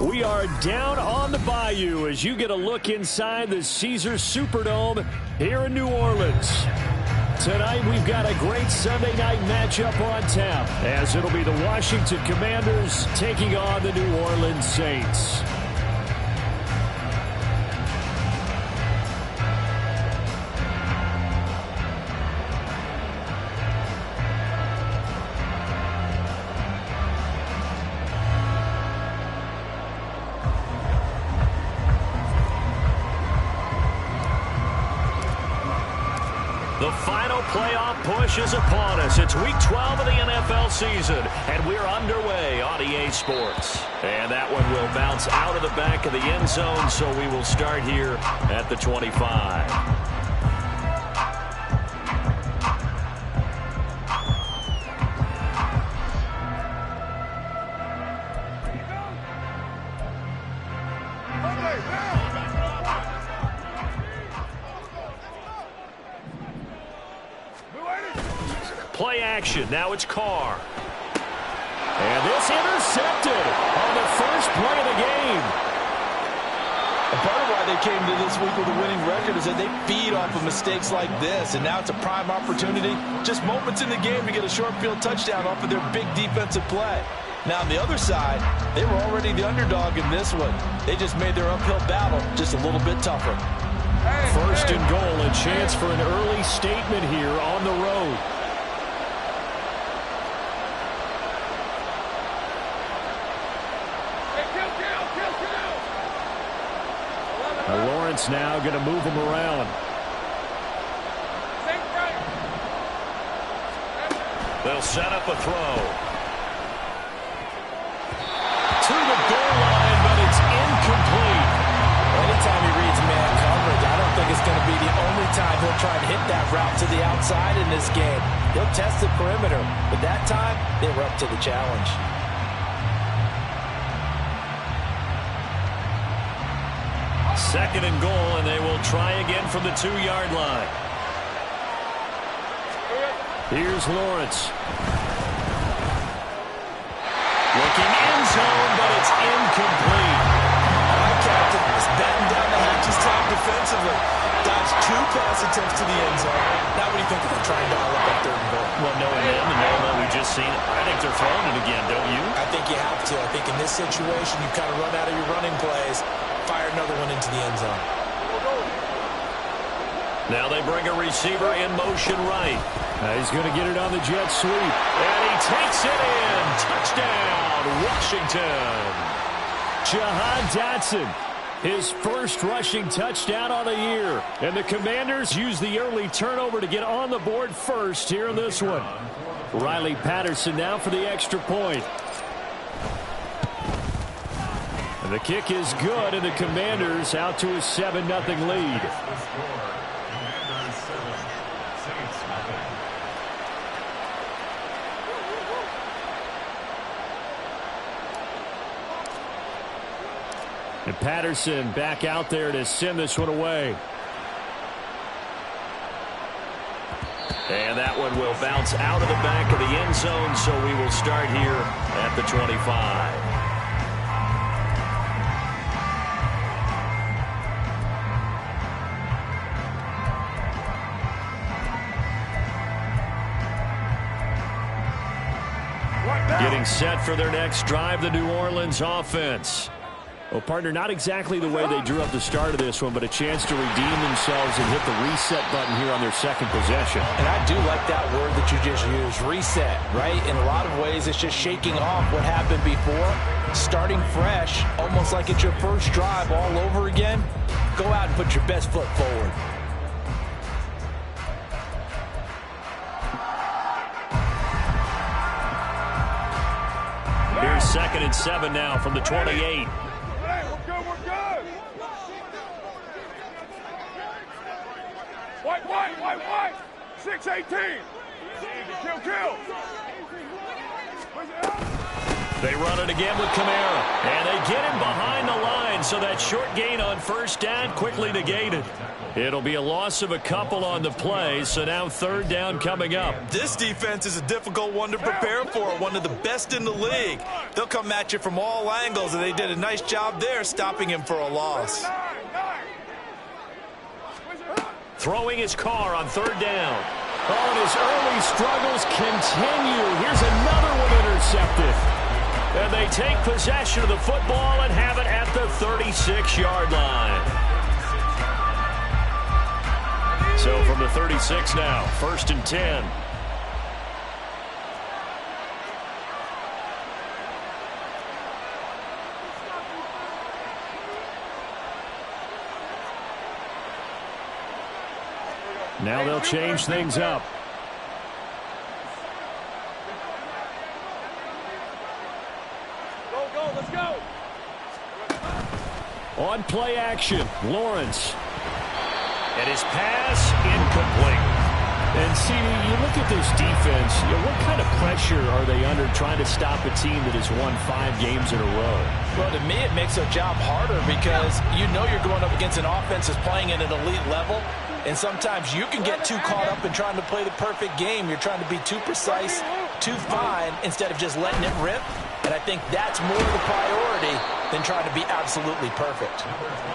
We are down on the bayou as you get a look inside the Caesars Superdome here in New Orleans. Tonight we've got a great Sunday night matchup on tap as it'll be the Washington Commanders taking on the New Orleans Saints. The final playoff push is upon us. It's Week 12 of the NFL season, and we're underway on EA Sports. And that one will bounce out of the back of the end zone, so we will start here at the 25. Play action. Now it's Carr. And this intercepted on the first play of the game. And part of why they came to this week with a winning record is that they feed off of mistakes like this. And now it's a prime opportunity, just moments in the game, to get a short field touchdown off of their big defensive play. Now on the other side, they were already the underdog in this one. They just made their uphill battle just a little bit tougher. First and goal, a chance for an early statement here on the road. Lawrence now going to move him around. They'll set up a throw. To the goal line, but it's incomplete. Anytime he reads man coverage, I don't think it's going to be the only time he'll try to hit that route to the outside in this game. He'll test the perimeter, but that time they were up to the challenge. Second and goal, and they will try again from the 2-yard line. Here's Lawrence. Looking end zone, but it's incomplete. All right, Captain, it's batten down the hatches time defensively. Dodged 2 pass attempts to the end zone. Now what do you think they're trying to dial up that 3rd and goal? Well, knowing them and knowing what we've just seen, I think they're throwing it again, don't you? I think you have to. I think in this situation, you kind of run out of your running plays. Fire another one into the end zone. Now they bring a receiver in motion right. He's going to get it on the jet sweep. And he takes it in. Touchdown, Washington. Jahan Dotson, his first rushing touchdown on the year. And the Commanders use the early turnover to get on the board first here in this one. Riley Patterson now for the extra point. And the kick is good, and the Commanders out to a 7-0 lead. And Patterson back out there to send this one away. And that one will bounce out of the back of the end zone, so we will start here at the 25. Getting set for their next drive, the New Orleans offense. Well, partner, not exactly the way they drew up the start of this one, but a chance to redeem themselves and hit the reset button here on their second possession. And I do like that word that you just used, reset, right? In a lot of ways, it's just shaking off what happened before, starting fresh, almost like it's your first drive all over again. Go out and put your best foot forward. Here's 2nd and 7 now from the 28. White. 6-18. Kill. They run it again with Kamara. And they get him behind the line, so that short gain on first down quickly negated. It'll be a loss of a couple on the play, so now 3rd down coming up. This defense is a difficult one to prepare for, one of the best in the league. They'll come at you from all angles, and they did a nice job there stopping him for a loss. Throwing his car on 3rd down. Oh, and his early struggles continue. Here's another one intercepted. And they take possession of the football and have it at the 36-yard line. So from the 36 now, 1st and 10. Now they'll change things up. Go, let's go. On play action, Lawrence. And his pass incomplete. And, CD, you look at this defense, what kind of pressure are they under trying to stop a team that has won 5 games in a row? Well, to me, it makes their job harder because you know you're going up against an offense that's playing at an elite level. And sometimes you can get too caught up in trying to play the perfect game. You're trying to be too precise, too fine, instead of just letting it rip. And I think that's more of the priority than trying to be absolutely perfect.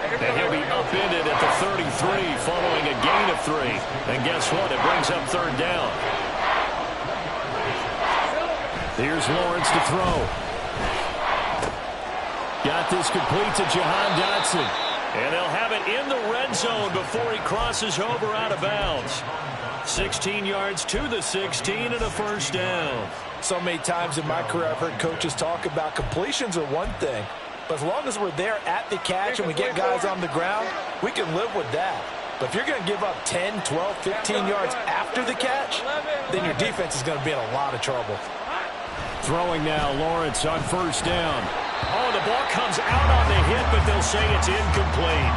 And he'll be upended at the 33 following a gain of 3. And guess what? It brings up 3rd down. Here's Lawrence to throw. Got this complete to Jahan Dotson. And they'll have it in the red zone before he crosses over out of bounds. 16 yards to the 16 and a 1st down. So many times in my career I've heard coaches talk about completions are one thing. But as long as we're there at the catch and we get guys on the ground, we can live with that. But if you're going to give up 10, 12, 15 yards after the catch, then your defense is going to be in a lot of trouble. Throwing now, Lawrence on 1st down. Oh, the ball comes out on the hit, but they'll say it's incomplete.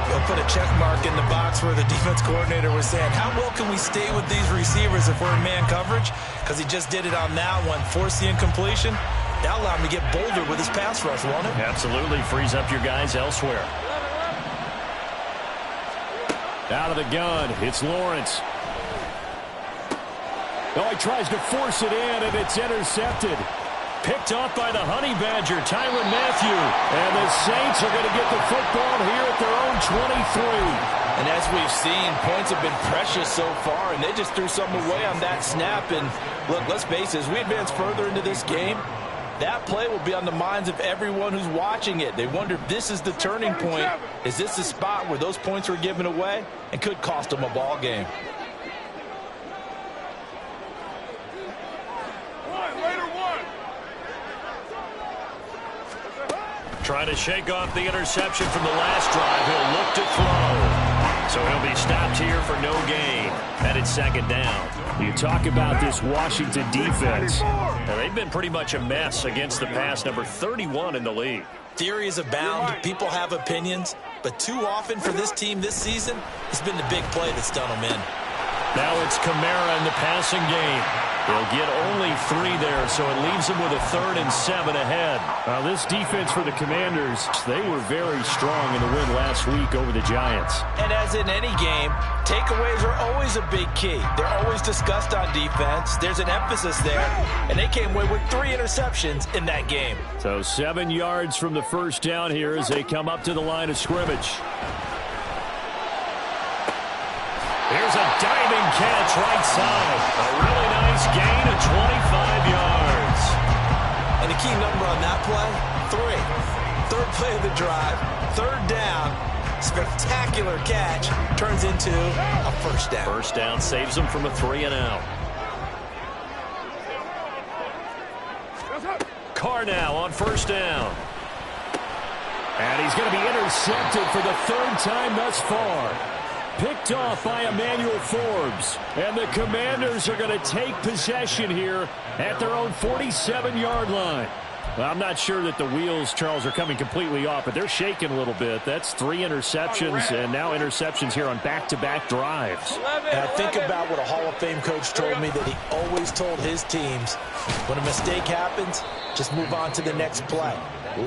They'll put a check mark in the box where the defense coordinator was saying, how well can we stay with these receivers if we're in man coverage? Because he just did it on that one, forced the incompletion. That'll allow him to get bolder with his pass rush, won't it? Absolutely, frees up your guys elsewhere. Out of the gun, it's Lawrence. Oh, he tries to force it in, and it's intercepted. Picked off by the Honey Badger, Tyrann Mathieu. And the Saints are going to get the football here at their own 23. And as we've seen, points have been precious so far, and they just threw some away on that snap. And look, let's face it, as we advance further into this game, that play will be on the minds of everyone who's watching it. They wonder if this is the turning point. Is this the spot where those points were given away and could cost them a ball game? Trying to shake off the interception from the last drive. He'll look to throw. So he'll be stopped here for no gain. And it's 2nd down. You talk about this Washington defense. Now, they've been pretty much a mess against the pass, number 31 in the league. Theories abound. People have opinions. But too often for this team this season, it's been the big play that's done them in. Now it's Kamara in the passing game. They'll get only 3 there, so it leaves them with a 3rd and 7 ahead. Now, this defense for the Commanders, they were very strong in the win last week over the Giants. And as in any game, takeaways are always a big key. They're always discussed on defense. There's an emphasis there, and they came away with 3 interceptions in that game. So 7 yards from the 1st down here as they come up to the line of scrimmage. Here's a diving catch right side. A really nice gain of 25 yards. And the key number on that play, 3. third play of the drive, third down, spectacular catch, turns into a first down. First down saves them from a 3-and-out. Carr now on first down. And he's going to be intercepted for the third time thus far. Picked off by Emmanuel Forbes. And the Commanders are going to take possession here at their own 47-yard line. Well, I'm not sure that the wheels, Charles, are coming completely off, but they're shaking a little bit. That's 3 interceptions, and now interceptions here on back-to-back drives. And I think about what a Hall of Fame coach told me, that he always told his teams, when a mistake happens, just move on to the next play.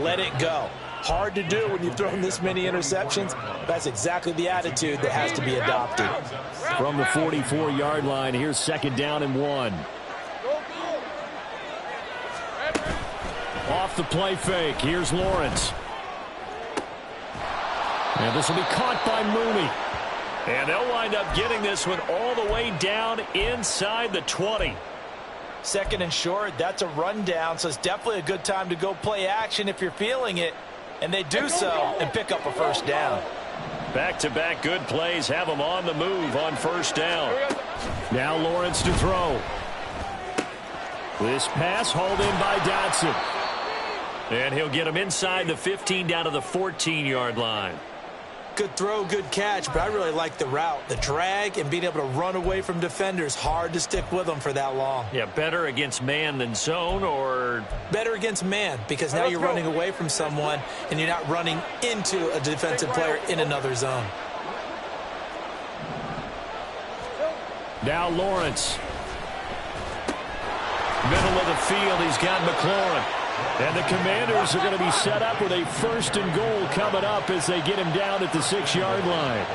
Let it go. Hard to do when you've thrown this many interceptions. That's exactly the attitude that has to be adopted. From the 44-yard line, here's second down and 1. Off the play fake, here's Lawrence. And this will be caught by Mooney. And they'll wind up getting this one all the way down inside the 20. Second and short, that's a rundown, so it's definitely a good time to go play action if you're feeling it. And they do so and pick up a first down. Back-to-back good plays have them on the move on first down. Now Lawrence to throw. This pass hauled in by Dotson. And he'll get him inside the 15 down to the 14-yard line. Good throw, good catch, but I really like the route. The drag and being able to run away from defenders, hard to stick with them for that long. Yeah, better against man than zone, or? Better against man, because now you're running away from someone and you're not running into a defensive player in another zone. Now Lawrence. Middle of the field, he's got McLaurin. And the Commanders are going to be set up with a first and goal coming up as they get him down at the 6-yard line.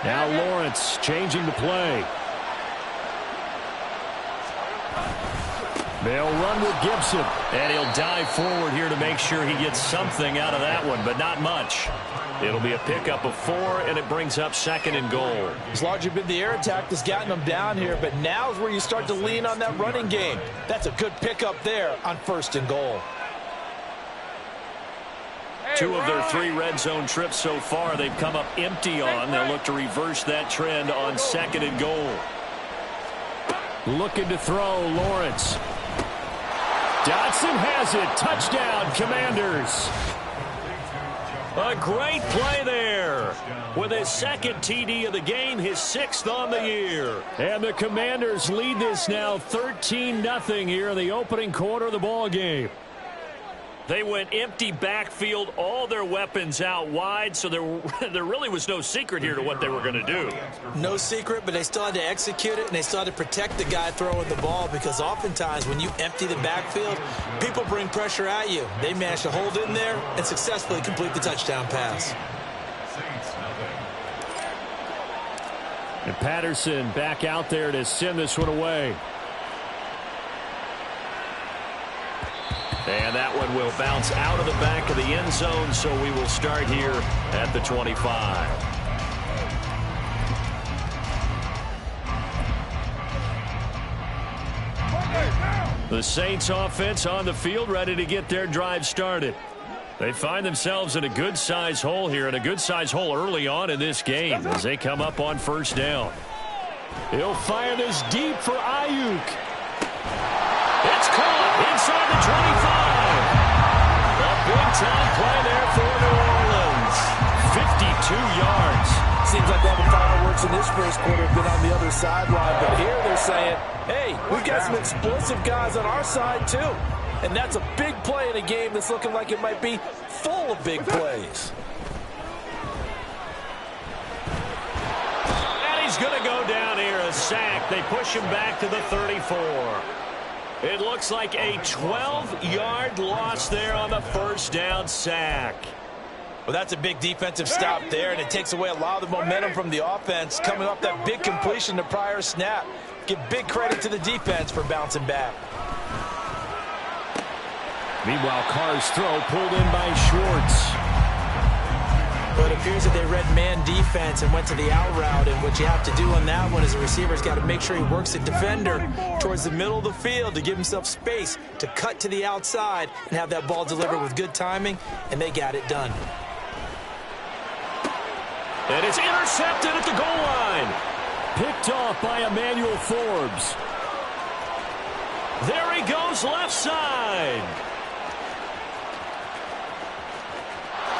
Now Lawrence changing the play. They'll run with Gibson. And he'll dive forward here to make sure he gets something out of that one, but not much. It'll be a pickup of 4, and it brings up second and goal. It's largely been the air attack that's gotten them down here, but now is where you start to lean on that running game. That's a good pickup there on first and goal. 2 of their 3 red zone trips so far they've come up empty on. They'll look to reverse that trend on second and goal. Looking to throw, Lawrence. Dotson has it. Touchdown, Commanders. A great play there. With his second TD of the game, his 6th on the year. And the Commanders lead this now 13-0 here in the opening quarter of the ball game. They went empty backfield, all their weapons out wide, so there really was no secret here to what they were going to do. No secret, but they still had to execute it, and they still had to protect the guy throwing the ball, because oftentimes when you empty the backfield, people bring pressure at you. They managed to hold in there and successfully complete the touchdown pass. And Patterson back out there to send this one away. And that one will bounce out of the back of the end zone, so we will start here at the 25. The Saints offense on the field, ready to get their drive started. They find themselves in a good-sized hole here, and a good-sized hole early on in this game as they come up on first down. He'll fire this deep for Ayuk. It's caught inside the 25. A big-time play there for New Orleans. 52 yards. Seems like all the final words in this first quarter have been on the other sideline, but here they're saying, hey, we've got some explosive guys on our side too. And that's a big play in a game that's looking like it might be full of big plays. And he's going to go down here, a sack. They push him back to the 34. It looks like a 12-yard loss there on the first down sack. Well, that's a big defensive stop there, and it takes away a lot of the momentum from the offense coming off that big completion the prior snap. Give big credit to the defense for bouncing back. Meanwhile, Carr's throw pulled in by Schwartz. But it appears appears that they read man defense and went to the out route, and what you have to do on that one is the receiver's got to make sure he works the defender towards the middle of the field to give himself space to cut to the outside and have that ball delivered with good timing, and they got it done. And it's intercepted at the goal line. Picked off by Emmanuel Forbes. There he goes left side.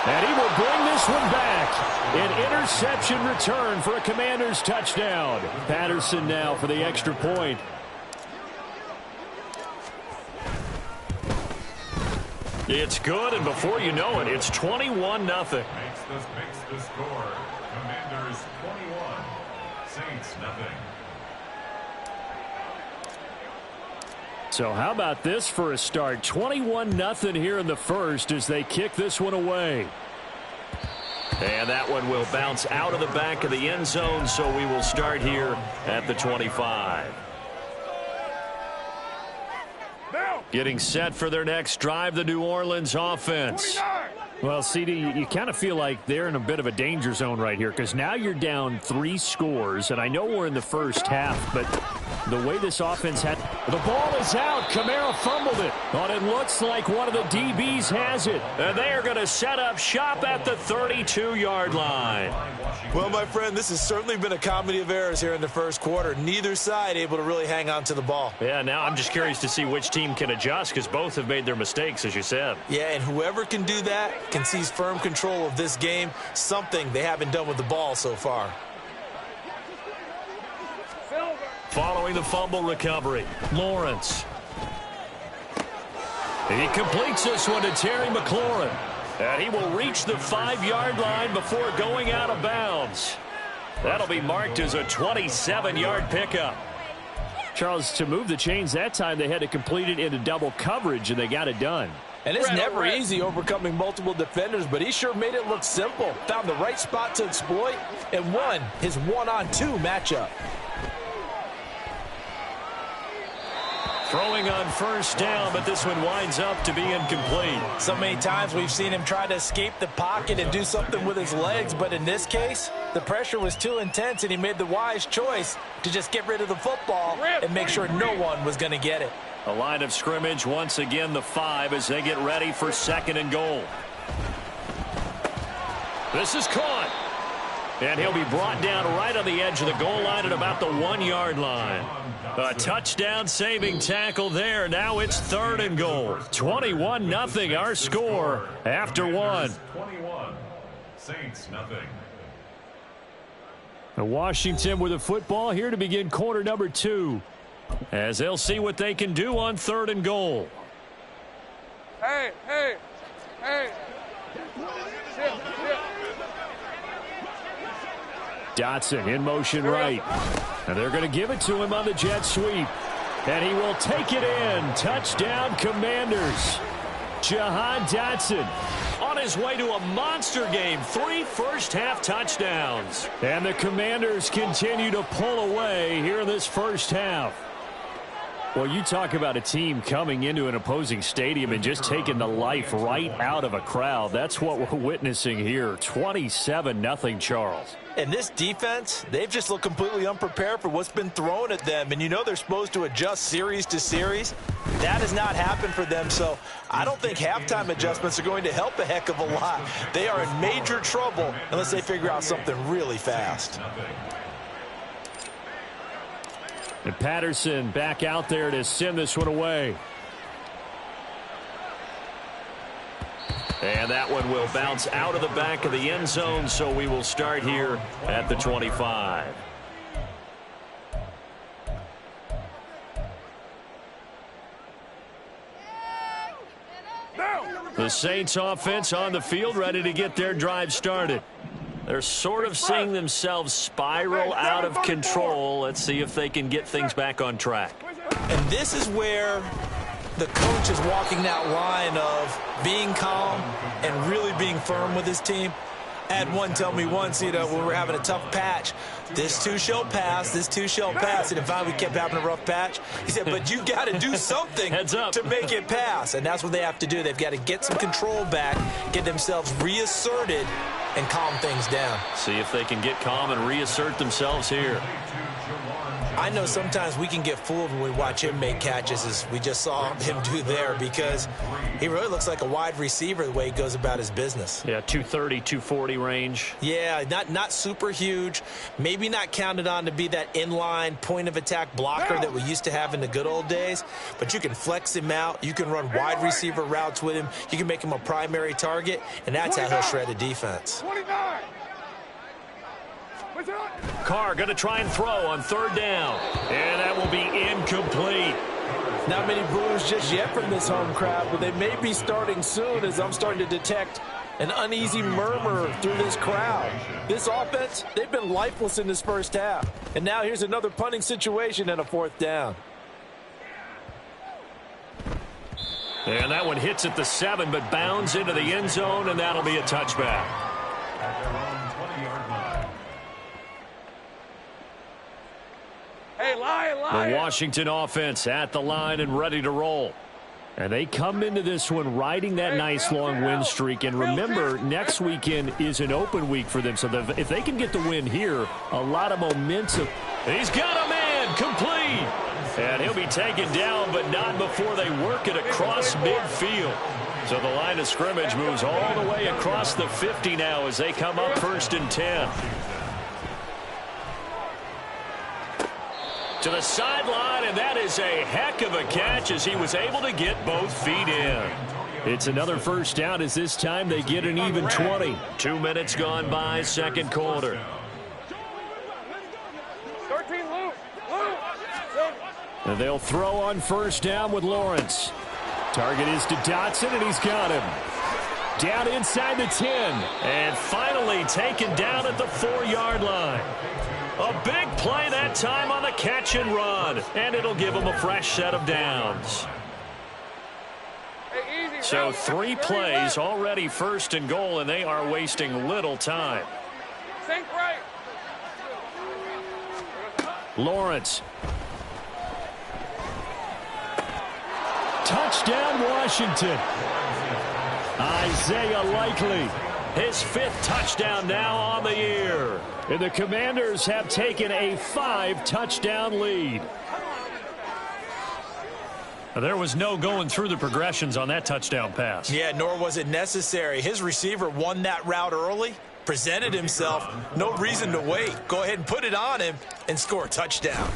And he will bring this one back. An interception return for a Commanders touchdown. Patterson now for the extra point. It's good, and before you know it, it's 21-0. Makes the score. Commanders 21, Saints nothing. So how about this for a start? 21-0 here in the first as they kick this one away. And that one will bounce out of the back of the end zone, so we will start here at the 25. Getting set for their next drive, the New Orleans offense. Well, CD, you kind of feel like they're in a bit of a danger zone right here because now you're down 3 scores, and I know we're in the first half, but the way this offense had... The ball is out. Kamara fumbled it. But it looks like one of the DBs has it. And they are going to set up shop at the 32-yard line. Well, my friend, this has certainly been a comedy of errors here in the first quarter. Neither side able to really hang on to the ball. Yeah, now I'm just curious to see which team can adjust because both have made their mistakes, as you said. Yeah, and whoever can do that can seize firm control of this game, something they haven't done with the ball so far. Following the fumble recovery, Lawrence. He completes this one to Terry McLaurin. And he will reach the 5-yard line before going out of bounds. That'll be marked as a 27-yard pickup. Charles, to move the chains that time, they had to complete it into double coverage, and they got it done. And it's never easy overcoming multiple defenders, but he sure made it look simple. Found the right spot to exploit and won his 1-on-2 matchup. Throwing on first down, but this one winds up to be incomplete. So many times we've seen him try to escape the pocket and do something with his legs, but in this case, the pressure was too intense, and he made the wise choice to just get rid of the football and make sure no one was going to get it. A line of scrimmage, once again the 5 as they get ready for 2nd and goal. This is caught. And he'll be brought down right on the edge of the goal line at about the 1-yard line. A touchdown saving tackle there. Now it's 3rd and goal. 21-0 our score after 1. 21, Saints nothing. Washington with a football here to begin quarter number 2. As they'll see what they can do on 3rd and goal. Hey. Dotson in motion right. And they're going to give it to him on the jet sweep. And he will take it in. Touchdown, Commanders. Jahan Dotson on his way to a monster game. 3 first-half touchdowns. And the Commanders continue to pull away here in this first half. Well, you talk about a team coming into an opposing stadium and just taking the life right out of a crowd. That's what we're witnessing here. 27-0, Charles. And this defense, they've just looked completely unprepared for what's been thrown at them. And you know they're supposed to adjust series to series. That has not happened for them. So I don't think halftime adjustments are going to help a heck of a lot. They are in major trouble unless they figure out something really fast. And Patterson back out there to send this one away. And that one will bounce out of the back of the end zone, so we will start here at the 25. The Saints offense on the field ready to get their drive started. They're sort of seeing themselves spiral out of control. Let's see if they can get things back on track. And this is where the coach is walking that line of being calm and really being firm with his team. I had one tell me once, when we were having a tough patch, this too shall pass, this too shall pass. And finally we kept having a rough patch. He said, but you got to do something to make it pass. And that's what they have to do. They've got to get some control back, get themselves reasserted, and calm things down. See if they can get calm and reassert themselves here. I know sometimes we can get fooled when we watch him make catches, as we just saw him do there, because he really looks like a wide receiver the way he goes about his business. Yeah, 230, 240 range. Yeah, not super huge. Maybe not counted on to be that inline point-of-attack blocker that we used to have in the good old days, but you can flex him out. You can run wide receiver routes with him. You can make him a primary target, and that's how he'll shred a defense. 29. Carr going to try and throw on third down. And that will be incomplete. Not many boos just yet from this home crowd, but they may be starting soon, as I'm starting to detect an uneasy murmur through this crowd. This offense, they've been lifeless in this first half. And now here's another punting situation and a fourth down. And that one hits at the 7, but bounds into the end zone, and that'll be a touchback. Hey, Lion. The Washington offense at the line and ready to roll. And they come into this one riding that nice long win streak. And remember, next weekend is an open week for them. So if they can get the win here, a lot of momentum. He's got a man, complete. And he'll be taken down, but not before they work it across midfield. So the line of scrimmage moves all the way across the 50 now as they come up 1st and 10. To the sideline, and that is a heck of a catch as he was able to get both feet in. It's another first down as this time they get an even 20. 2 minutes gone by, second quarter. 13, Luke. And they'll throw on first down with Lawrence. Target is to Dotson, and he's got him. Down inside the 10. And finally taken down at the 4-yard line. A big play that time on the catch and run. And it'll give them a fresh set of downs. So 3 plays already 1st and goal, and they are wasting little time. Sink right. Lawrence. Touchdown, Washington. Isaiah Likely. His 5th touchdown now on the year. And the Commanders have taken a 5-touchdown lead. There was no going through the progressions on that touchdown pass. Yeah, nor was it necessary. His receiver won that route early, presented himself. No reason to wait. Go ahead and put it on him and score a touchdown.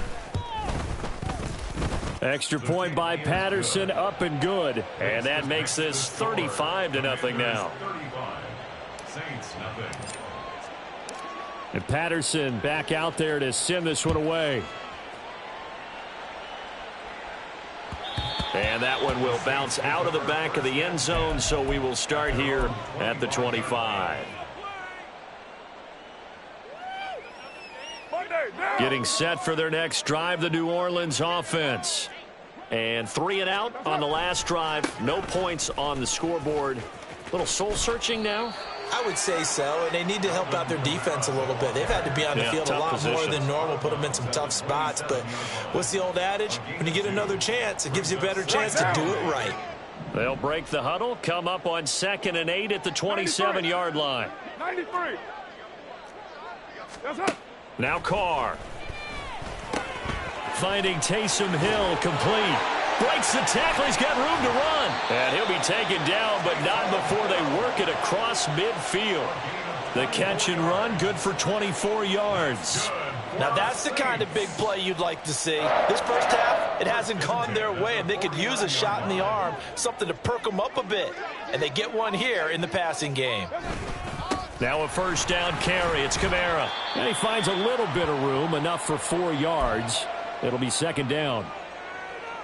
Extra point by Patterson, up and good. And that makes this 35-0 now. Saints, nothing. And Patterson back out there to send this one away. And that one will bounce out of the back of the end zone, so we will start here at the 25. Getting set for their next drive, the New Orleans offense. And 3 and out on the last drive. No points on the scoreboard. A little soul-searching now. I would say so, and they need to help out their defense a little bit. They've had to be on the field a lot more than normal, put them in some tough spots. But what's the old adage? When you get another chance, it gives you a better chance to do it right. They'll break the huddle, come up on 2nd and 8 at the 27-yard line. 93. Now Carr. Finding Taysom Hill, complete. Breaks the tackle. He's got room to run. And he'll be taken down, but not before they work it across midfield. The catch and run, good for 24 yards. Now that's the kind of big play you'd like to see. This first half, it hasn't gone their way, and they could use a shot in the arm, something to perk them up a bit. And they get one here in the passing game. Now a first down carry. It's Kamara. And he finds a little bit of room, enough for 4 yards. It'll be 2nd down.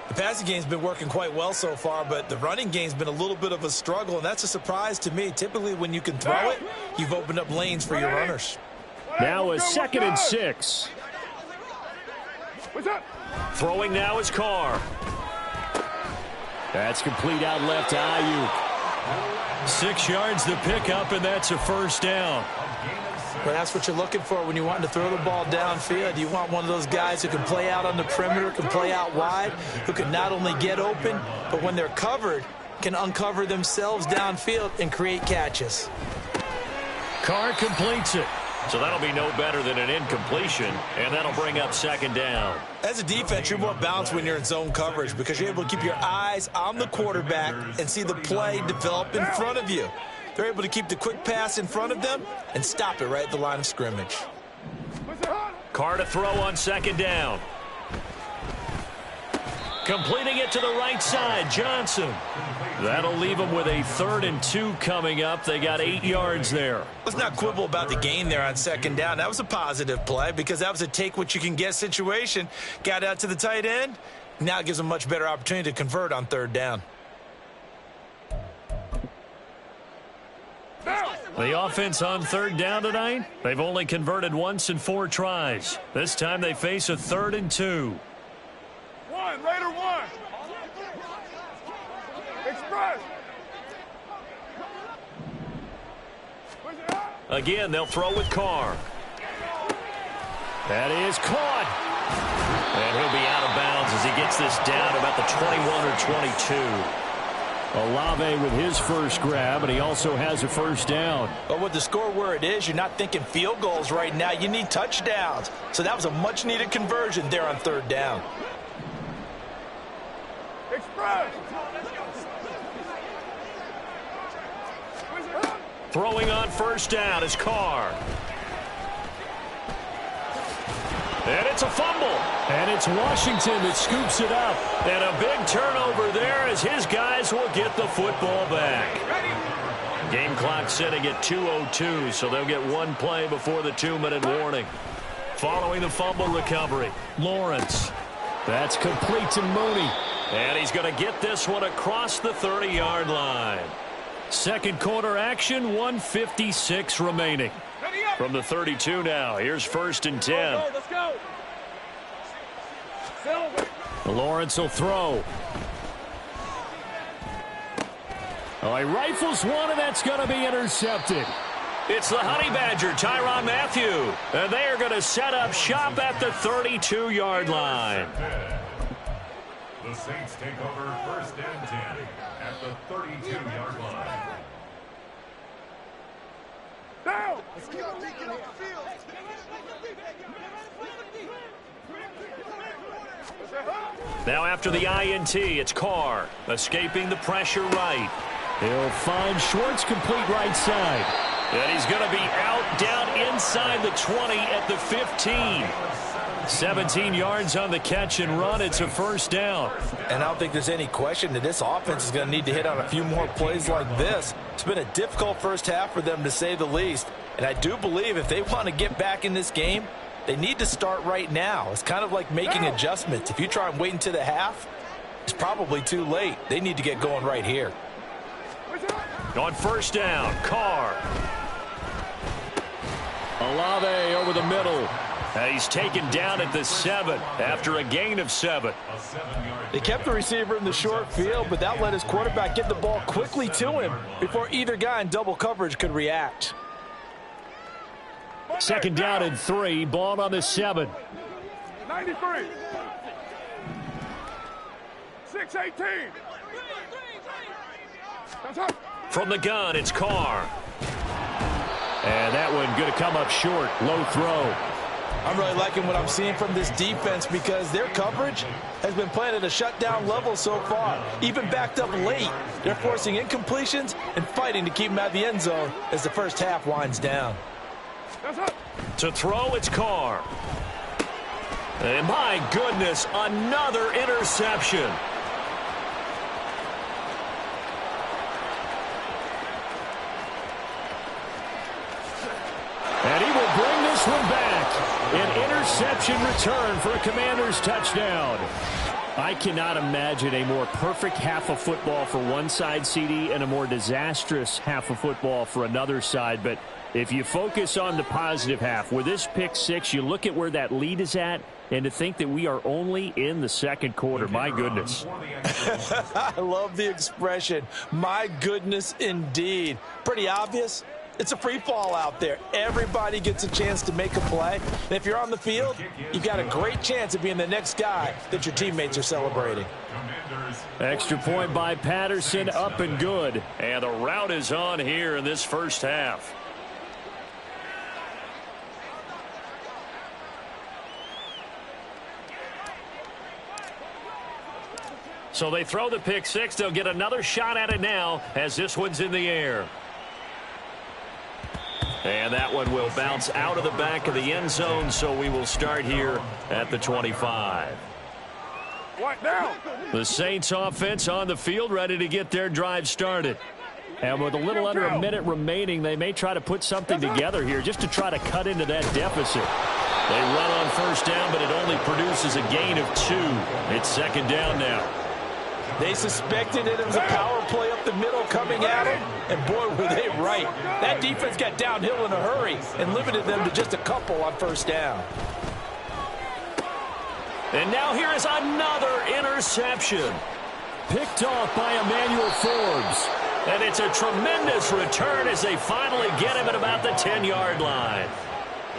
The passing game's been working quite well so far, but the running game's been a little bit of a struggle, and that's a surprise to me. Typically, when you can throw it, you've opened up lanes for your runners. Now a 2nd and 6. Throwing now is Carr. That's complete out left to Ayuk. 6 yards the pickup, and that's a first down. Well, that's what you're looking for when you want to throw the ball downfield. You want one of those guys who can play out on the perimeter, can play out wide, who can not only get open, but when they're covered, can uncover themselves downfield and create catches. Carr completes it. So that'll be no better than an incompletion, and that'll bring up second down. As a defense, you're more balanced when you're in zone coverage because you're able to keep your eyes on the quarterback and see the play develop in front of you. They're able to keep the quick pass in front of them and stop it right at the line of scrimmage. Carr to throw on second down. Completing it to the right side, Johnson. That'll leave them with a 3rd and 2 coming up. They got 8 yards there. Let's not quibble about the gain there on second down. That was a positive play because that was a take-what-you-can-get situation. Got out to the tight end. Now it gives them a much better opportunity to convert on 3rd down. The offense on 3rd down tonight, they've only converted once in 4 tries. This time they face a 3rd and 2. Raider 1. Express. Again, they'll throw with Carr. That is caught. And he'll be out of bounds as he gets this down about the 21 or 22. Olave with his first grab, and he also has a first down. But with the score where it is, you're not thinking field goals right now. You need touchdowns. So that was a much-needed conversion there on 3rd down. Express. Throwing on first down is Carr. And it's a fumble. And it's Washington that scoops it up. And a big turnover there as his guys will get the football back. Game clock sitting at 2:02, so they'll get one play before the 2-minute warning. Following the fumble recovery, Lawrence. That's complete to Mooney. And he's going to get this one across the 30-yard line. Second quarter action, 1:56 remaining. From the 32 now, here's 1st and 10. Let's go. Lawrence will throw. Oh, he rifles one, and that's going to be intercepted. It's the Honey Badger, Tyrann Mathieu. And they are going to set up shop at the 32-yard line. The Saints take over 1st and 10 at the 32-yard line. Down. Now after the INT, it's Carr escaping the pressure right. He'll find Schwartz complete right side. And he's going to be out down inside the 20 at the 15. 17 yards on the catch and run. It's a first down. And I don't think there's any question that this offense is going to need to hit on a few more plays like this. It's been a difficult first half for them, to say the least. And I do believe if they want to get back in this game, they need to start right now. It's kind of like making adjustments. If you try and wait until the half, it's probably too late. They need to get going right here. On first down, Carr. Olave over the middle. And he's taken down at the 7 after a gain of 7. They kept the receiver in the short field, but that let his quarterback get the ball quickly to him before either guy in double coverage could react. Second down and 3, ball on the 7. 93. 618. From the gun, it's Carr. And that one going to come up short. Low throw. I'm really liking what I'm seeing from this defense because their coverage has been playing at a shutdown level so far. Even backed up late, they're forcing incompletions and fighting to keep them out of the end zone as the first half winds down. To throw, it's Carr. And my goodness, another interception. And he will bring this one back. An interception return for a Commanders touchdown. I cannot imagine a more perfect half of football for one side, CD, and a more disastrous half of football for another side. But if you focus on the positive half, with this pick 6, you look at where that lead is at, and to think that we are only in the second quarter, my goodness. I love the expression, my goodness indeed. Pretty obvious. It's a free fall out there. Everybody gets a chance to make a play. And if you're on the field, you've got a great chance of being the next guy that your teammates are celebrating. Extra point by Patterson, up and good. And the route is on here in this first half. So they throw the pick six. They'll get another shot at it now as this one's in the air. And that one will bounce out of the back of the end zone, so we will start here at the 25. What now? The Saints offense on the field, ready to get their drive started. And with a little under a minute remaining, they may try to put something together here just to try to cut into that deficit. They run on first down, but it only produces a gain of 2. It's second down now. They suspected it was a power play up the middle coming at them, and boy, were they right. That defense got downhill in a hurry and limited them to just a couple on first down. And now here is another interception. Picked off by Emmanuel Forbes. And it's a tremendous return as they finally get him at about the 10-yard line.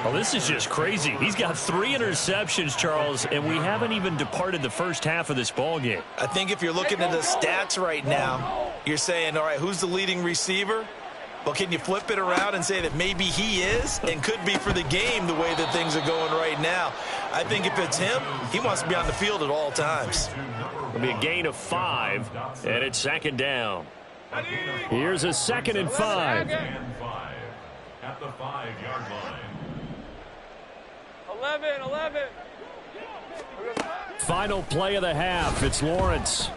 Well, this is just crazy. He's got 3 interceptions, Charles, and we haven't even departed the first half of this ballgame. I think if you're looking at the stats right now, you're saying, all right, who's the leading receiver? Well, can you flip it around and say that maybe he is and could be for the game the way that things are going right now? I think if it's him, he wants to be on the field at all times. It'll be a gain of 5, and it's second down. Here's a 2nd and 5. At the 5-yard line. 11. Final play of the half. It's Lawrence.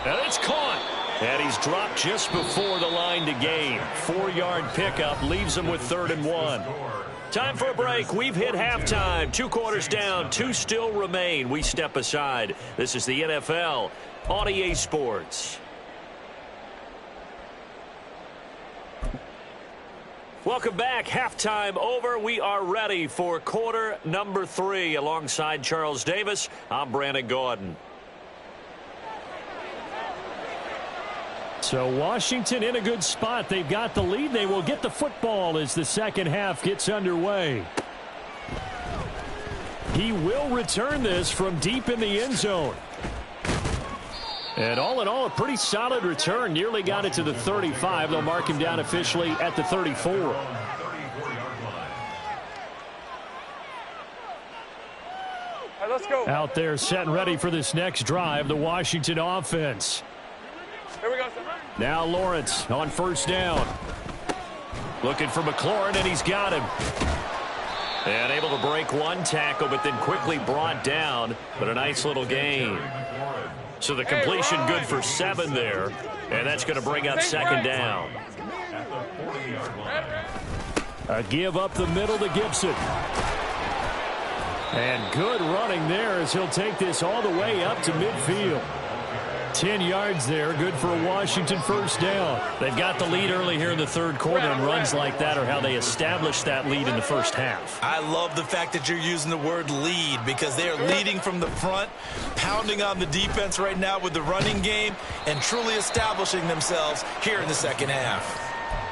And it's caught. And he's dropped just before the line to gain. 4-yard pickup leaves him with 3rd and 1. Time for a break. We've hit halftime. 2 quarters down. 2 still remain. We step aside. This is the NFL on EA Sports. Welcome back. Halftime over. We are ready for quarter number 3. Alongside Charles Davis, I'm Brandon Gaudin. So Washington in a good spot. They've got the lead. They will get the football as the second half gets underway. He will return this from deep in the end zone. And all in all, a pretty solid return. Nearly got it to the 35. They'll mark him down officially at the 34. Let's go. Out there set and ready for this next drive, the Washington offense. Here we go. Now Lawrence on first down. Looking for McLaurin, and he's got him. And able to break one tackle, but then quickly brought down. But a nice little gain. So the completion good for 7 there. And that's going to bring up second down. A give up the middle to Gibson. And good running there as he'll take this all the way up to midfield. 10 yards there, good for a Washington first down. They've got the lead early here in the third quarter, and runs like that are how they establish that lead in the first half. I love the fact that you're using the word lead because they are leading from the front, pounding on the defense right now with the running game, and truly establishing themselves here in the second half.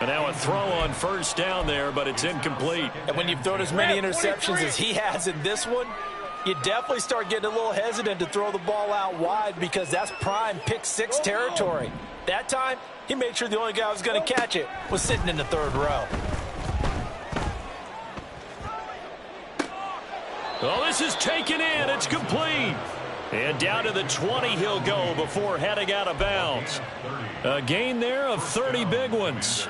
And now a throw on first down there, but it's incomplete. And when you've thrown as many interceptions as he has in this one, you definitely start getting a little hesitant to throw the ball out wide because that's prime pick 6 territory. That time, he made sure the only guy who was going to catch it was sitting in the third row. Oh, this is taken in. It's complete. And down to the 20 he'll go before heading out of bounds. A gain there of 30 big ones.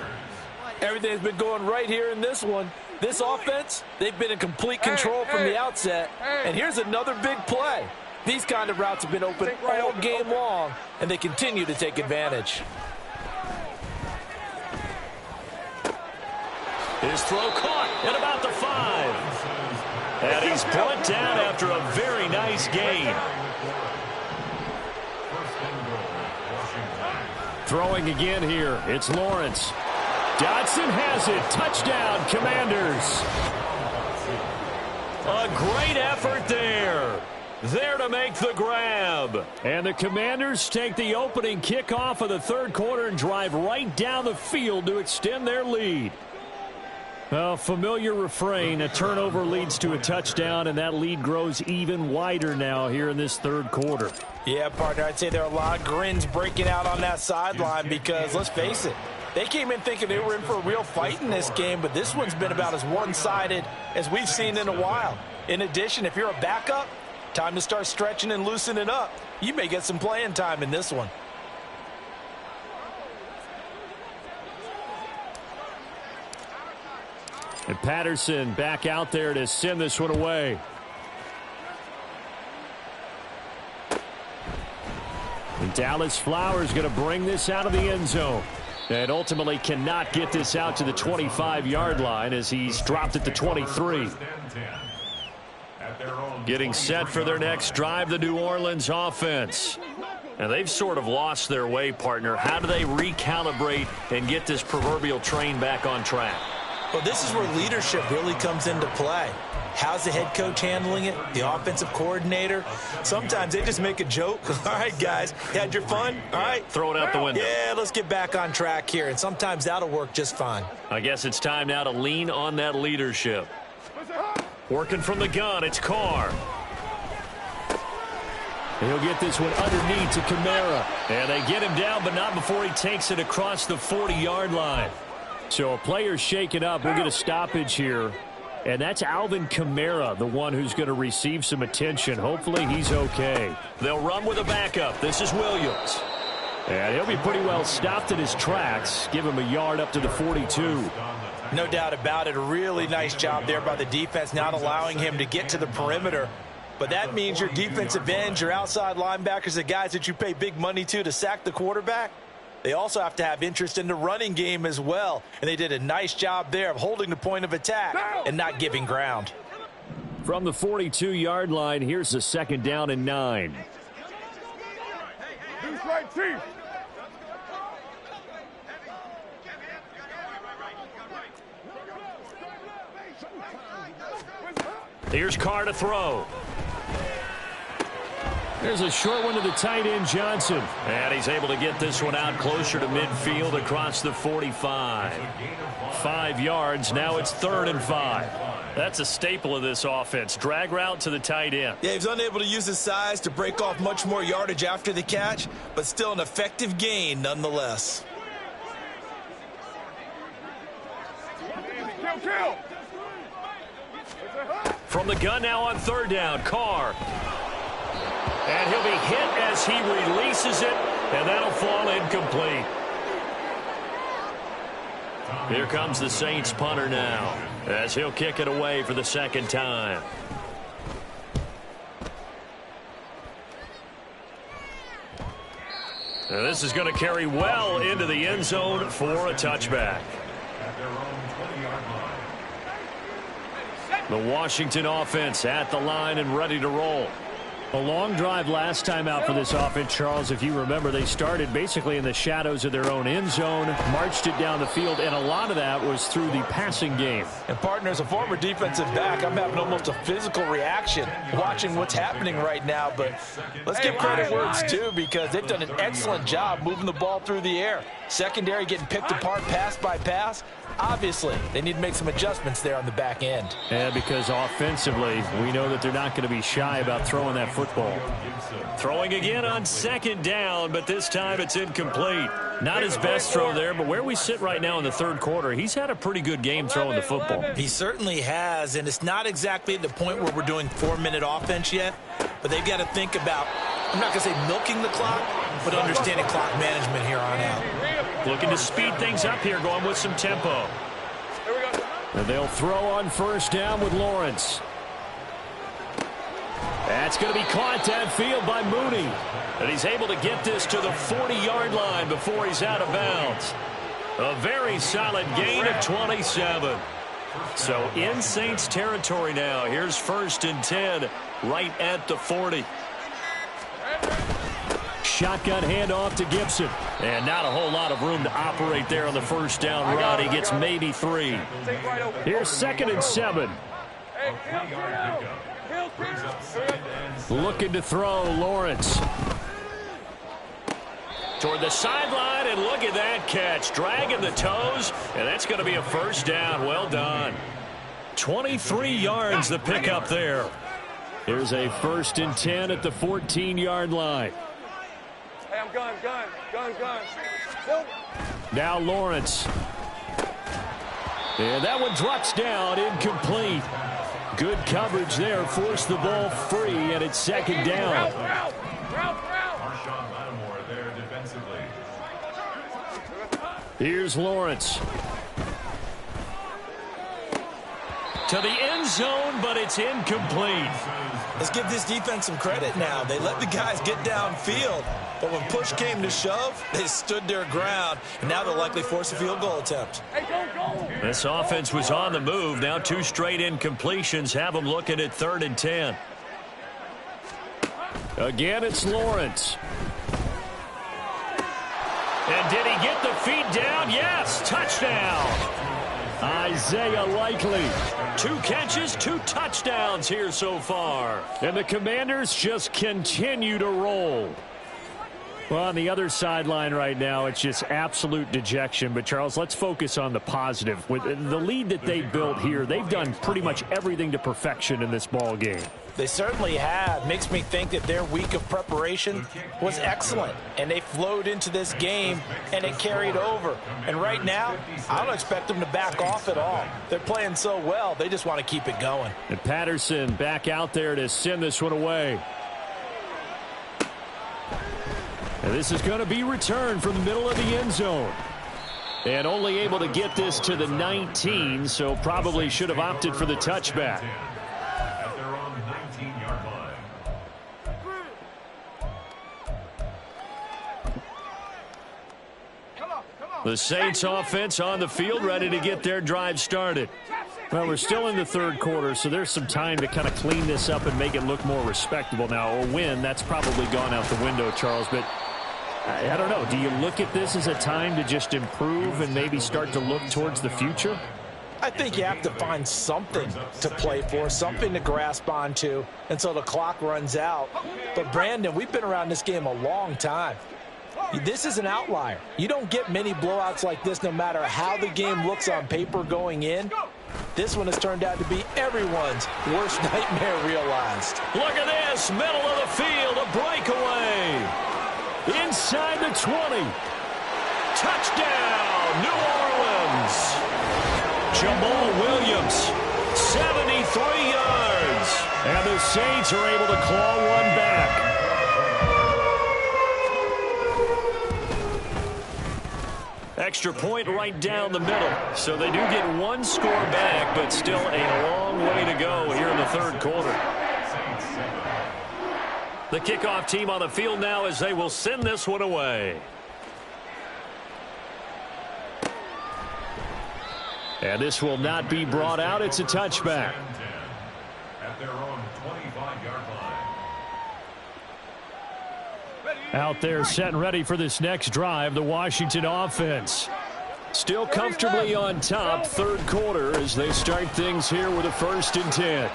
Everything's been going right here in this one. This offense, they've been in complete control from the outset. And here's another big play. These kind of routes have been open all game long, and they continue to take advantage. His throw caught at about the 5. And he's brought down after a very nice gain. Throwing again here. It's Lawrence. Dotson has it. Touchdown, Commanders. A great effort there. There to make the grab. And the Commanders take the opening kickoff of the third quarter and drive right down the field to extend their lead. A familiar refrain. A turnover leads to a touchdown, and that lead grows even wider now here in this third quarter. Yeah, partner, I'd say there are a lot of grins breaking out on that sideline because, let's face it, they came in thinking they were in for a real fight in this game, but this one's been about as one-sided as we've seen in a while. In addition, if you're a backup, Time to start stretching and loosening up. You may get some playing time in this one. And Patterson back out there to send this one away. And Dallas Flowers going to bring this out of the end zone. And ultimately cannot get this out to the 25-yard line as he's dropped at the 23. Getting set for their next drive, the New Orleans offense. And they've sort of lost their way, partner. How do they recalibrate and get this proverbial train back on track? Well, this is where leadership really comes into play. How's the head coach handling it? The offensive coordinator? Sometimes they just make a joke. All right, guys, you had your fun? All right. Throw it out the window. Yeah, let's get back on track here. And sometimes that'll work just fine. I guess it's time now to lean on that leadership. Working from the gun, it's Carr. And he'll get this one underneath to Kamara. And they get him down, but not before he takes it across the 40-yard line. So a player shaken up. We'll get a stoppage here. And that's Alvin Kamara, the one who's going to receive some attention. Hopefully he's okay. They'll run with a backup. This is Williams. And he'll be pretty well stopped in his tracks. Give him a yard up to the 42. No doubt about it. A really nice job there by the defense, not allowing him to get to the perimeter. But that means your defensive ends, your outside linebackers, the guys that you pay big money to sack the quarterback, they also have to have interest in the running game as well. And they did a nice job there of holding the point of attack and not giving ground. From the 42-yard line, here's the 2nd down and 9. Here's Carr to throw. There's a short one to the tight end, Johnson. And he's able to get this one out closer to midfield across the 45. 5 yards. Now it's 3rd and 5. That's a staple of this offense. Drag route to the tight end. Yeah, he's unable to use his size to break off much more yardage after the catch, but still an effective gain nonetheless. Kill. From the gun now on 3rd down, Carr. And he'll be hit as he releases it, and that'll fall incomplete. Here comes the Saints punter now, as he'll kick it away for the 2nd time. And this is going to carry well into the end zone for a touchback. The Washington offense at the line and ready to roll. A long drive last time out for this offense, Charles. If you remember, they started basically in the shadows of their own end zone, marched it down the field, and a lot of that was through the passing game. And, partner, as a former defensive back, I'm having almost a physical reaction watching what's happening right now. But let's give credit where it's due, because they've done an excellent job moving the ball through the air. Secondary getting picked apart pass by pass. Obviously, they need to make some adjustments there on the back end. And because offensively, we know that they're not going to be shy about throwing that football. Throwing again on 2nd down, but this time it's incomplete. Not his best throw there, but where we sit right now in the 3rd quarter, he's had a pretty good game throwing the football. He certainly has, and it's not exactly at the point where we're doing 4-minute offense yet, but they've got to think about, I'm not going to say milking the clock, but understanding clock management here on out. Looking to speed things up here, going with some tempo. Here we go. And they'll throw on 1st down with Lawrence. That's going to be caught downfield by Mooney. And he's able to get this to the 40-yard line before he's out of bounds. A very solid gain of 27. So in Saints territory now. Here's 1st and 10 right at the 40. Shotgun handoff to Gibson. And not a whole lot of room to operate there on the 1st down run. He gets maybe 3. Here's 2nd and 7. Looking to throw, Lawrence. Toward the sideline, and look at that catch. Dragging the toes, and that's going to be a 1st down. Well done. 23 yards the pickup there. Here's a 1st and 10 at the 14-yard line. Hey, I'm gun. Now Lawrence. And that one drops down, incomplete. Good coverage there. Forced the ball free, and it's second down. Marshawn Lattimore there defensively. Here's Lawrence. To the end zone, but it's incomplete. Let's give this defense some credit now. They let the guys get downfield, but when push came to shove, they stood their ground, and now they'll likely force a field goal attempt. This offense was on the move. Now 2 straight incompletions have them looking at 3rd and 10. Again, it's Lawrence. And did he get the feet down? Yes, touchdown. Isaiah Likely. 2 catches, 2 touchdowns here so far. And the Commanders just continue to roll. Well, on the other sideline right now, it's just absolute dejection. But, Charles, let's focus on the positive. With the lead that they built here, they've done pretty much everything to perfection in this ball game. They certainly have. Makes me think that their week of preparation was excellent. And they flowed into this game, and it carried over. And right now, I don't expect them to back off at all. They're playing so well, they just want to keep it going. And Patterson back out there to send this one away. And this is going to be returned from the middle of the end zone. And only able to get this to the 19, so probably should have opted for the touchback. At their own 19-yard line. The Saints offense on the field, ready to get their drive started. Well, we're still in the 3rd quarter, so there's some time to kind of clean this up and make it look more respectable now. A win, that's probably gone out the window, Charles, but I don't know. Do you look at this as a time to just improve and maybe start to look towards the future? I think you have to find something to play for, something to grasp onto until the clock runs out. But, Brandon, we've been around this game a long time. This is an outlier. You don't get many blowouts like this no matter how the game looks on paper going in. This one has turned out to be everyone's worst nightmare realized. Look at this, middle of the field, a breakaway. Inside the 20. Touchdown, New Orleans. Jamal Williams, 73 yards. And the Saints are able to claw one back. Extra point right down the middle. So they do get 1 score back, but still a long way to go here in the 3rd quarter. The kickoff team on the field now as they will send this one away. And this will not be brought out. It's a touchback. At their own 25-yard line. Out there set and ready for this next drive, the Washington offense. Still comfortably on top, 3rd quarter as they start things here with a 1st and 10.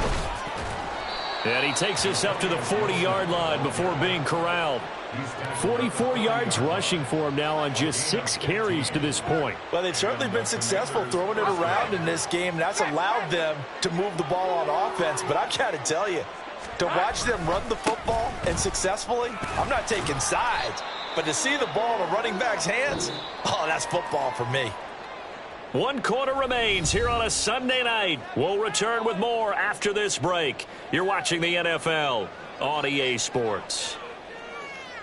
And he takes us up to the 40-yard line before being corralled. 44 yards rushing for him now on just 6 carries to this point. Well, they've certainly been successful throwing it around in this game, and that's allowed them to move the ball on offense. But I've got to tell you, to watch them run the football and successfully, I'm not taking sides, but to see the ball in a running back's hands, oh, that's football for me. 1 quarter remains here on a Sunday night. We'll return with more after this break. You're watching the NFL on EA Sports.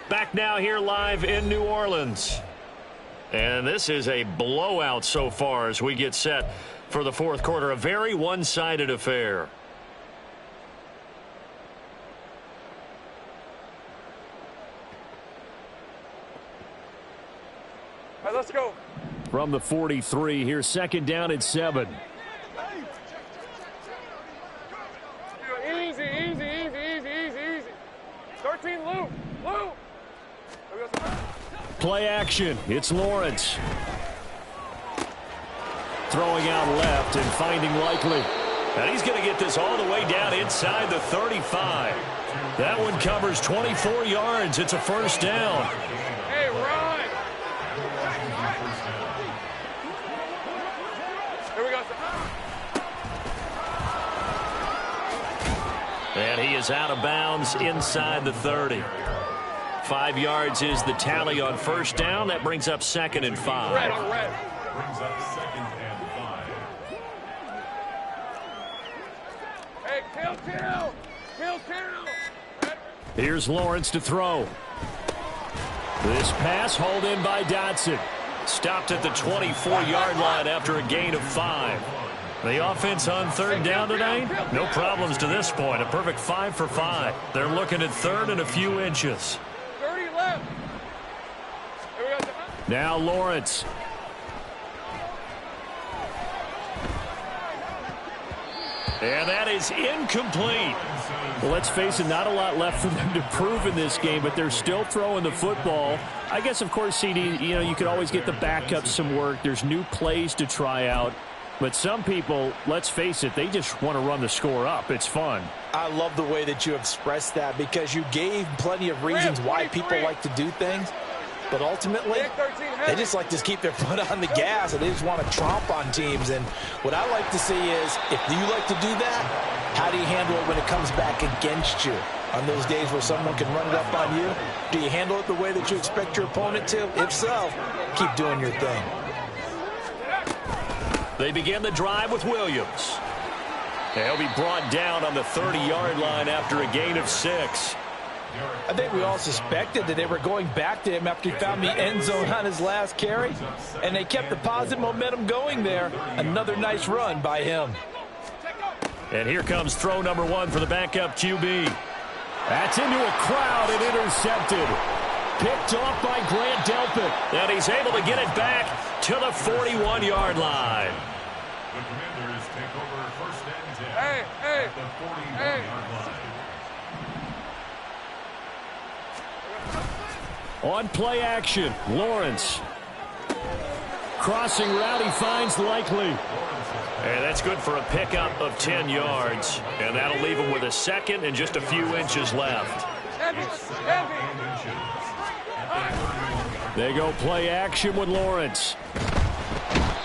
Back now here live in New Orleans. And this is a blowout so far as we get set for the 4th quarter. A very one-sided affair. All right, let's go. From the 43, here's 2nd down at 7. Easy, easy, easy, easy, easy, easy. 13, Lou. Lou. Play action. It's Lawrence. Throwing out left and finding Likely. And he's going to get this all the way down inside the 35. That one covers 24 yards. It's a 1st down. Hey, run. Here we go. And he is out of bounds inside the 30. 5 yards is the tally on 1st down. That brings up 2nd and 5. Red on red. Brings up 2nd and 5. Here's Lawrence to throw. This pass hauled in by Dotson. Stopped at the 24-yard line after a gain of 5. The offense on third down tonight, no problems to this point. A perfect 5 for 5. They're looking at third and a few inches. 30 left. Now Lawrence. And that is incomplete. Well, let's face it, not a lot left for them to prove in this game, but they're still throwing the football. I guess, of course, CD, you could always get the backups some work. There's new plays to try out. But some people, let's face it, they just want to run the score up. It's fun. I love the way that you expressed that because you gave plenty of reasons why people like to do things. But ultimately, they just like to keep their foot on the gas, and they just want to tromp on teams. And what I like to see is, if you like to do that, how do you handle it when it comes back against you? On those days where someone can run it up on you, do you handle it the way that you expect your opponent to? If so, keep doing your thing. They begin the drive with Williams. He'll be brought down on the 30-yard line after a gain of 6. I think we all suspected that they were going back to him after he found the end zone on his last carry, and they kept the positive momentum going there. Another nice run by him. And here comes throw number 1 for the backup QB. That's into a crowd and intercepted. Picked off by Grant Delpit. And he's able to get it back to the 41-yard line. The Commanders take over first and 10 Hey, hey, at the 41-yard line. On play action, Lawrence. Crossing route, he finds Likely. And that's good for a pickup of 10 yards. And that'll leave him with a second and just a few inches left. They go play action with Lawrence.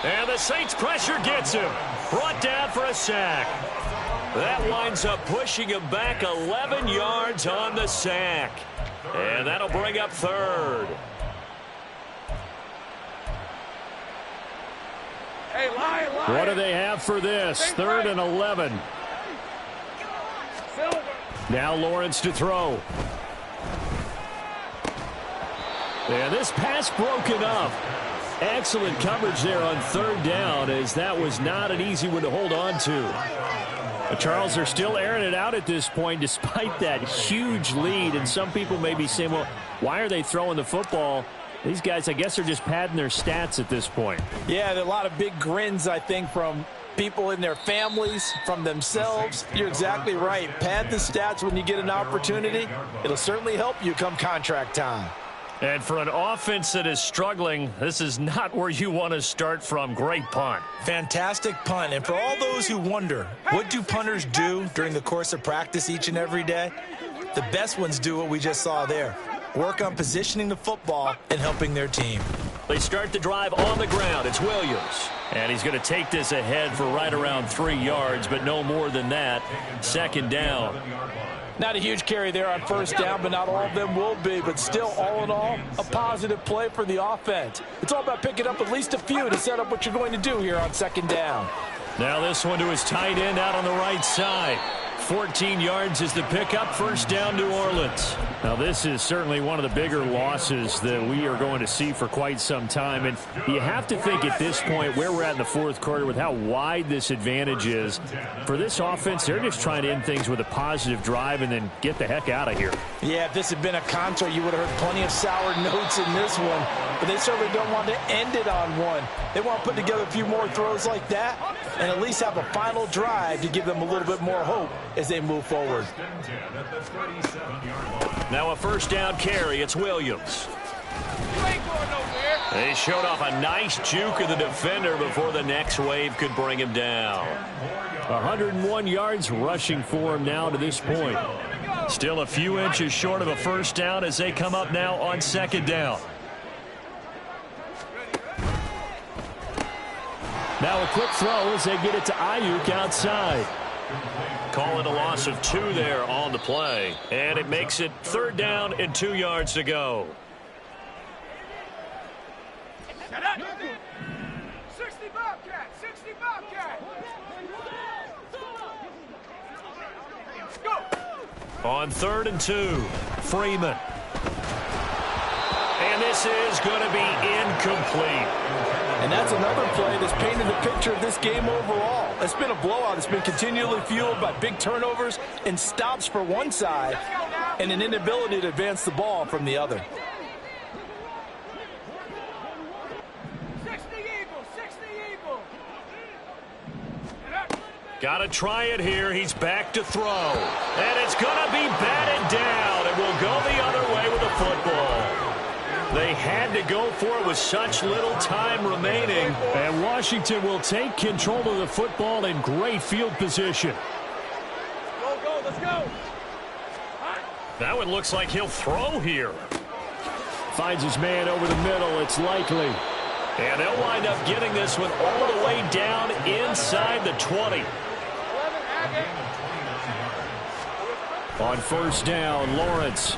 And the Saints pressure gets him. Brought down for a sack. That winds up pushing him back 11 yards on the sack. And that'll bring up third. Hey, lie. What do they have for this? Third and 11. Silver. Now Lawrence to throw. And this pass broken up. Excellent coverage there on third down, as that was not an easy one to hold on to. But Charles, are still airing it out at this point despite that huge lead. And some people may be saying, well, why are they throwing the football? These guys, I guess, are just padding their stats at this point. Yeah, there are a lot of big grins, I think, from people in their families, from themselves. You're exactly right. Pad the stats when you get an opportunity. It'll certainly help you come contract time. And for an offense that is struggling, this is not where you want to start from. Great punt. Fantastic punt. And for all those who wonder, what do punters do during the course of practice each and every day? The best ones do what we just saw there. Work on positioning the football and helping their team. They start the drive on the ground. It's Williams. And he's going to take this ahead for right around 3 yards, but no more than that. Second down. Not a huge carry there on first down, but not all of them will be. But still, all in all, a positive play for the offense. It's all about picking up at least a few to set up what you're going to do here on second down. Now this one to his tight end out on the right side. 14 yards is the pickup. First down, New Orleans. Now this is certainly one of the bigger losses that we are going to see for quite some time. And you have to think at this point where we're at in the fourth quarter with how wide this advantage is. For this offense, they're just trying to end things with a positive drive and then get the heck out of here. Yeah, if this had been a contra, you would have heard plenty of sour notes in this one. But they certainly don't want to end it on one. They want to put together a few more throws like that and at least have a final drive to give them a little bit more hope as they move forward. Now a first down carry. It's Williams. They showed off a nice juke of the defender before the next wave could bring him down. 101 yards rushing for him now to this point. Still a few inches short of a first down as they come up now on second down. Now a quick throw as they get it to Ayuk outside. Call it a loss of 2 there on the play. And it makes it third down and 2 yards to go. 60 Bobcat, 60 Bobcat. On 3rd and 2, Freeman. And this is going to be incomplete. And that's another play that's painted the picture of this game overall. It's been a blowout. It's been continually fueled by big turnovers and stops for one side and an inability to advance the ball from the other. 60 Eagle. Got to try it here. He's back to throw. And it's going to be batted down. It will go the other way with the football. They had to go for it with such little time remaining. And Washington will take control of the football in great field position. Go, let's go. That one looks like he'll throw here. Finds his man over the middle. It's likely. And they'll wind up getting this one all the way down inside the 20. On 1st down, Lawrence.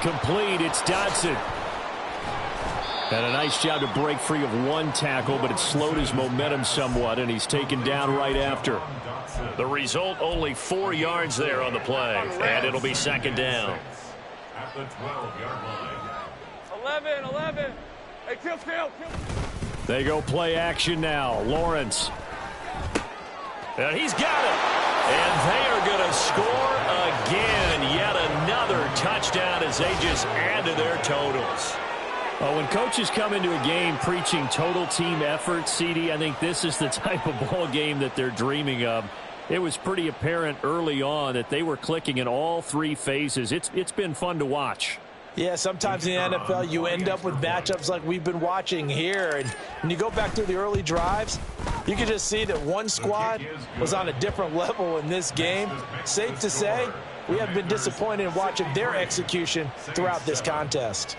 Complete, it's Dotson. And a nice job to break free of one tackle, but it slowed his momentum somewhat, and he's taken down right after. The result, only 4 yards there on the play, and it'll be 2nd down. At the 12-yard line. 11. Hey, kill. They go play action now. Lawrence. And he's got it. And they are going to score again. Yet another touchdown as they just add to their totals. Well, when coaches come into a game preaching total team effort, CD, I think this is the type of ball game that they're dreaming of. It was pretty apparent early on that they were clicking in all 3 phases. It's been fun to watch. Yeah, sometimes in the NFL you end up with matchups like we've been watching here. And when you go back to the early drives, you can just see that one squad was on a different level in this game. Safe to say, we have been disappointed in watching their execution throughout this contest.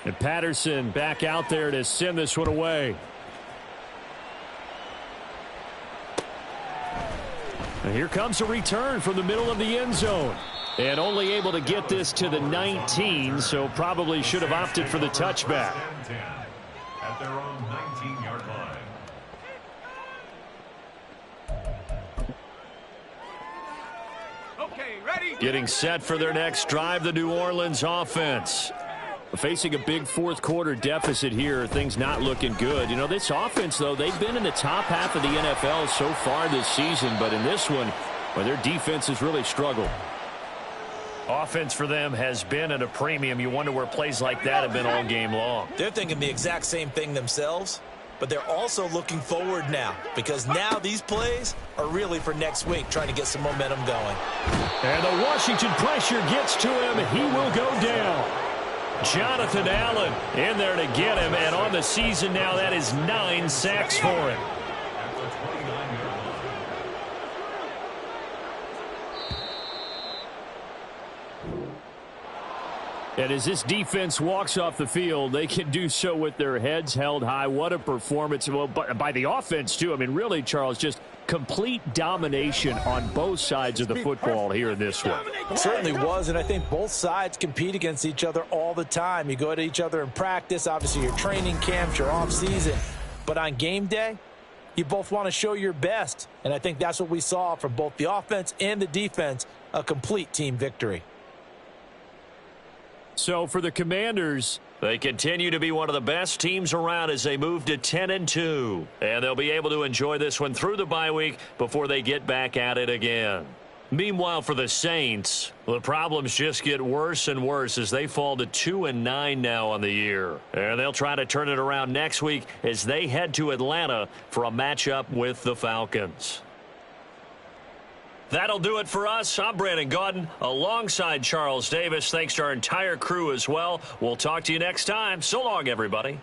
And Patterson back out there to send this one away. And here comes a return from the middle of the end zone. And only able to get this to the 19, so probably should have opted for the touchback. At their own 19-yard line. Okay, ready. Getting set for their next drive, the New Orleans offense. Facing a big 4th quarter deficit here, things not looking good. You know, this offense, though, they've been in the top half of the NFL so far this season, but in this one, well, their defense has really struggled. Offense for them has been at a premium. You wonder where plays like that have been all game long. They're thinking the exact same thing themselves, but they're also looking forward now because now these plays are really for next week, trying to get some momentum going. And the Washington pressure gets to him. He will go down. Jonathan Allen in there to get him, and on the season now, that is 9 sacks for him. And as this defense walks off the field, they can do so with their heads held high. What a performance. Well, by the offense, too. I mean, really, Charles, just complete domination on both sides of the football here in this one. It certainly was, and I think both sides compete against each other all the time. You go to each other in practice, obviously your training camps, your off-season. But on game day, you both want to show your best. And I think that's what we saw from both the offense and the defense, a complete team victory. So for the Commanders, they continue to be one of the best teams around as they move to 10-2. And they'll be able to enjoy this one through the bye week before they get back at it again. Meanwhile, for the Saints, the problems just get worse and worse as they fall to 2-9 now on the year. And they'll try to turn it around next week as they head to Atlanta for a matchup with the Falcons. That'll do it for us. I'm Brandon Gaudin alongside Charles Davis. Thanks to our entire crew as well. We'll talk to you next time. So long, everybody.